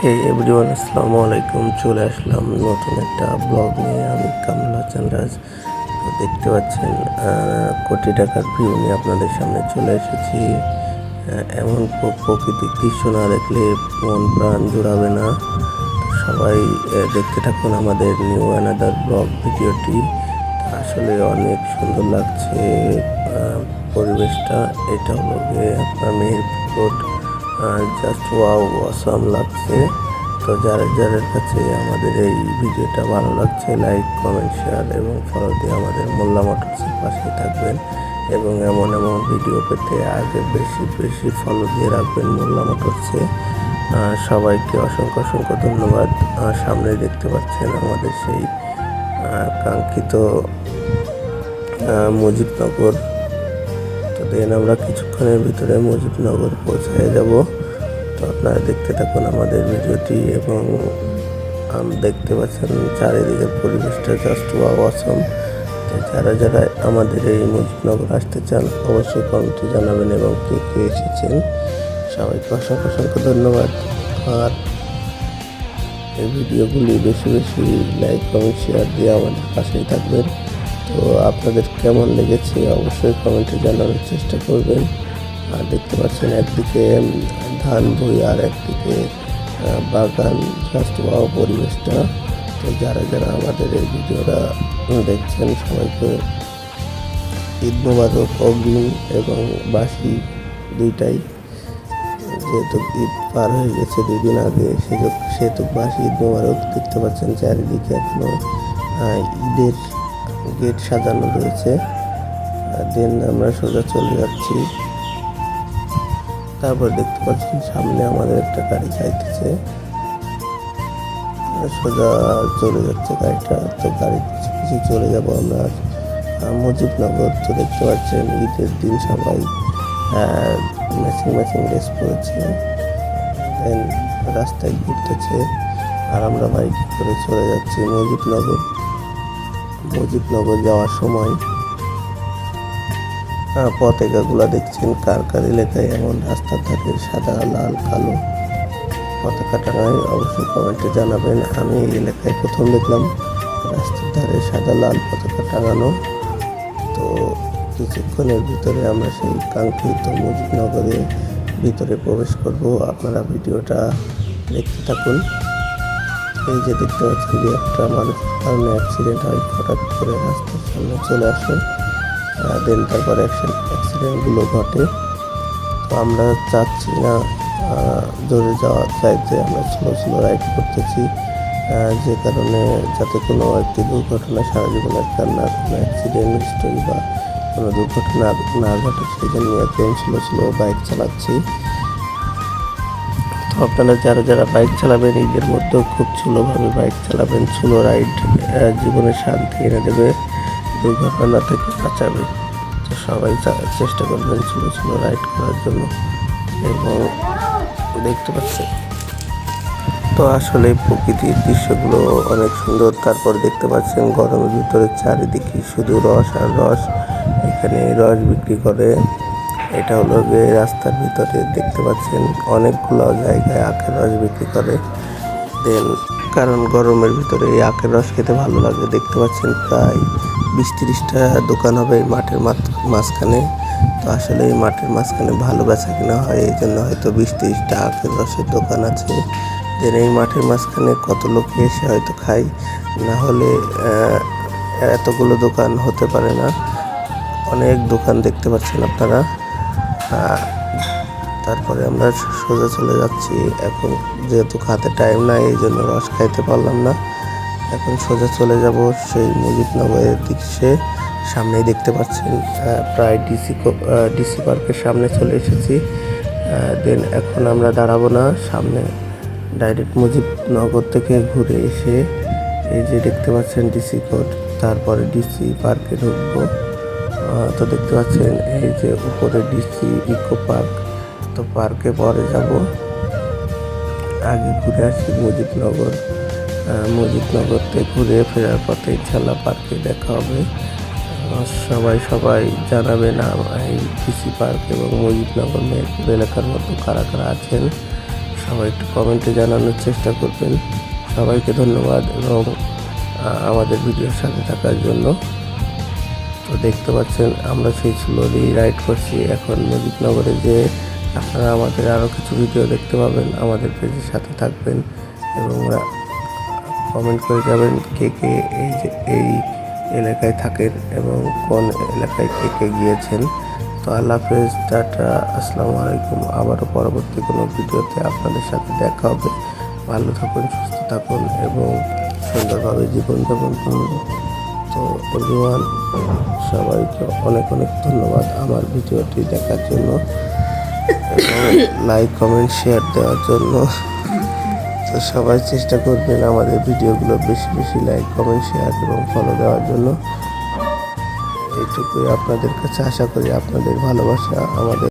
হে everyone, আসসালামু আলাইকুম। চলে আসলাম নতুন একটা ব্লগ নিয়ে। আমি কামরুল হাসান রাজ। তো দেখতে পাচ্ছেন কোটি টাকার ভিউ নিয়ে আপনাদের সামনে চলে এসেছি। এমন প্রাকৃতিক দৃশ্য না দেখলে মন প্রাণ জুড়াবে না। সবাই দেখতে থাকুন আমাদের নিউ অ্যানাদার ব্লগ ভিডিওটি। আসলে অনেক সুন্দর লাগছে পরিবেশটা। এটা হলো গিয়ে আপনার মেহেরপুর। জাস্ট ওয়াও, অসাম লাগছে। তো যাদের কাছে আমাদের এই ভিডিওটা ভালো লাগছে, লাইক, কমেন্ট, শেয়ার এবং ফলো দিয়ে আমাদের মোল্লা মোটরসের পাশে থাকবেন এবং এমন ভিডিও পেতে আগে বেশি ফলো দিয়ে রাখবেন মোল্লা মোটরসে। সবাইকে অসংখ্য ধন্যবাদ। সামনে দেখতে পাচ্ছেন আমাদের সেই কাঙ্ক্ষিত মুজিবনগর। তো দেন আমরা কিছুক্ষণের ভিতরে মুজিবনগর পৌঁছে যাব। তো আপনারা দেখতে থাকুন আমাদের ভিডিওটি এবং দেখতে পাচ্ছেন চারিদিকের পরিবেশটা জাস্ট অসাম। তো যারা আমাদের এই মুজিবনগর আসতে চান অবশ্যই কমেন্টে জানাবেন এবং কে এসেছেন। সবাইকে অসংখ্য ধন্যবাদ। আর এই ভিডিওগুলি বেশি লাইক, কমেন্ট, শেয়ার দিয়ে আমাদের পাশেই থাকবেন। তো আপনাদের কেমন লেগেছে অবশ্যই কমেন্টে জানানোর চেষ্টা করবেন। আর দেখতে পাচ্ছেন একদিকে ধান ভুঁই আর একদিকে বাগান, জাস্ট ওয়াও পরিবেশটা। তো যারা আমাদের এই ভিডিওটা দেখছেন সবাইকে ঈদ মোবারক, অগ্রিম এবং বাসি দুইটাই। যেহেতু ঈদ পার হয়ে গেছে 2 দিন আগে, সেহেতু বাসি ঈদ মোবারক। দেখতে পাচ্ছেন চারিদিকে এখনো ঈদের গেট সাজানো রয়েছে। দেন আমরা সোজা চলে যাচ্ছি। তারপর দেখতে পাচ্ছেন সামনে আমাদের একটা গাড়ি যাইতেছে, সোজা চলে যাচ্ছে গাড়িটা। তো গাড়ির পিছু চলে যাব আমরা মুজিবনগর। তো দেখতে পাচ্ছেন ঈদের দিন সবাই ম্যাচিং ড্রেস পরেছে, দেন রাস্তায় ঘুরতেছে। আর আমরা বাইক করে চলে যাচ্ছি মুজিবনগর যাওয়ার সময় পতাকাগুলো দেখছেন কার এলাকায় এমন রাস্তার ধারে সাদা, লাল, কালো পতাকা টাঙায় অবশ্যই কমেন্টে জানাবেন। আমি এই এলাকায় প্রথম দেখলাম রাস্তার ধারে সাদা লাল পতাকা টাঙানো। তো কিছুক্ষণের ভিতরে আমরা সেই কাঙ্ক্ষিত মুজিবনগরের ভিতরে প্রবেশ করব। আপনারা ভিডিওটা দেখতে থাকুন। এই যে দেখতে পাচ্ছেন যে একটা মানুষের কারণে অ্যাক্সিডেন্ট হয়, হঠাৎ করে রাস্তার সামনে চলে আসে। দেন তারপর অ্যাক্সিডেন্টগুলো ঘটে। তো আমরা চাচ্ছি না জোরে চাইতে আমরা স্লো রাইড করতেছি, যে কারণে যাতে কোনো একটি দুর্ঘটনা সারা জীবনের কান্না, কোনো অ্যাক্সিডেন্ট হিস্টোরি বা কোনো দুর্ঘটনা না ঘটে সেই জন্য একদম স্লো বাইক চালাচ্ছি। তো আপনারা যারা বাইক চালাবেন ঈদের মধ্যেও খুব স্লোভাবে বাইক চালাবেন। স্লো রাইড জীবনে শান্তি এনে দেবে, দুর্ঘটনা থেকে বাঁচাবে। তো সবাই চেষ্টা করবেন স্লো রাইড করার জন্য। এবং দেখতে পাচ্ছেন তো আসলে প্রকৃতির দৃশ্যগুলো অনেক সুন্দর। তারপর দেখতে পাচ্ছেন গরমের ভিতরে চারিদিকে শুধু রস আর রস। এখানে রস বিক্রি করে। এটা হলো গিয়ে রাস্তার ভিতরে দেখতে পাচ্ছেন অনেকগুলো জায়গায় আখের রস বিক্রি করে। দেন কারণ গরমের ভিতরে এই আখের রস খেতে ভালো লাগে। দেখতে পাচ্ছেন প্রায় 20-30টা দোকান হবে এই মাঠের মাঝখানে। তো আসলে এই মাঠের মাঝখানে ভালো বেচা কিনা হয়, এই জন্য হয়তো 20-30টা আখের রসের দোকান আছে। দেন এই মাঠের মাঝখানে কত লোক এসে হয়তো খায়, না হলে এতগুলো দোকান হতে পারে না। অনেক দোকান দেখতে পাচ্ছেন আপনারা। তারপরে আমরা সোজা চলে যাচ্ছি। এখন যেহেতু খাতে টাইম নাই এই জন্য রস খাইতে পারলাম না। এখন সোজা চলে যাব সেই মুজিবনগরের দিকে। সামনেই দেখতে পাচ্ছেন প্রায় ডিসি পার্কের সামনে চলে এসেছি। দেন এখন আমরা দাঁড়াবো না, সামনে ডাইরেক্ট মুজিবনগর থেকে ঘুরে এসে এই যে দেখতে পাচ্ছেন ডিসি কোর্ট, তারপরে ডিসি পার্কে ঢুকবো। তো দেখতে পাচ্ছেন এই যে উপরে ডিসি ইকো পার্ক। তো পার্কে পরে যাব, আগে ঘুরে আসি মুজিবনগরতে ঘুরে ফেরার পথে ইনশাল্লাহ পার্কে দেখা হবে। সবাই জানাবেন এই ডিসি পার্ক এবং মুজিবনগর মেহেরপুর এলাকার মধ্যে কারা আছেন। সবাই একটু কমেন্টে জানানোর চেষ্টা করবেন। সবাইকে ধন্যবাদ এবং আমাদের ভিডিওর সাথে থাকার জন্য। তো দেখতে পাচ্ছেন আমরা সেই স্লোলি রাইড করছি এখন মুজিবনগরে, যে আপনারা আমাদের আরও কিছু ভিডিও দেখতে পাবেন। আমাদের পেজের সাথে থাকবেন এবং কমেন্ট করে যাবেন কে কে এই এলাকায় থাকেন এবং কোন এলাকায় কে কে গিয়েছেন। তো আল্লাহ হাফেজ, টাটা, আসসালামু আলাইকুম। আবারও পরবর্তী কোনো ভিডিওতে আপনাদের সাথে দেখা হবে। ভালো থাকুন, সুস্থ থাকুন এবং সুন্দরভাবে জীবনযাপন করুন। তো এভরিওয়ান, সবাইকে অনেক অনেক ধন্যবাদ আমার ভিডিওটি দেখার জন্য এবং লাইক কমেন্ট শেয়ার দেওয়ার জন্য। তো সবাই চেষ্টা করবেন আমাদের ভিডিওগুলো বেশি বেশি লাইক কমেন্ট শেয়ার এবং ফলো দেওয়ার জন্য। এইটুকুই আপনাদের কাছে আশা করি। আপনাদের ভালোবাসা আমাদের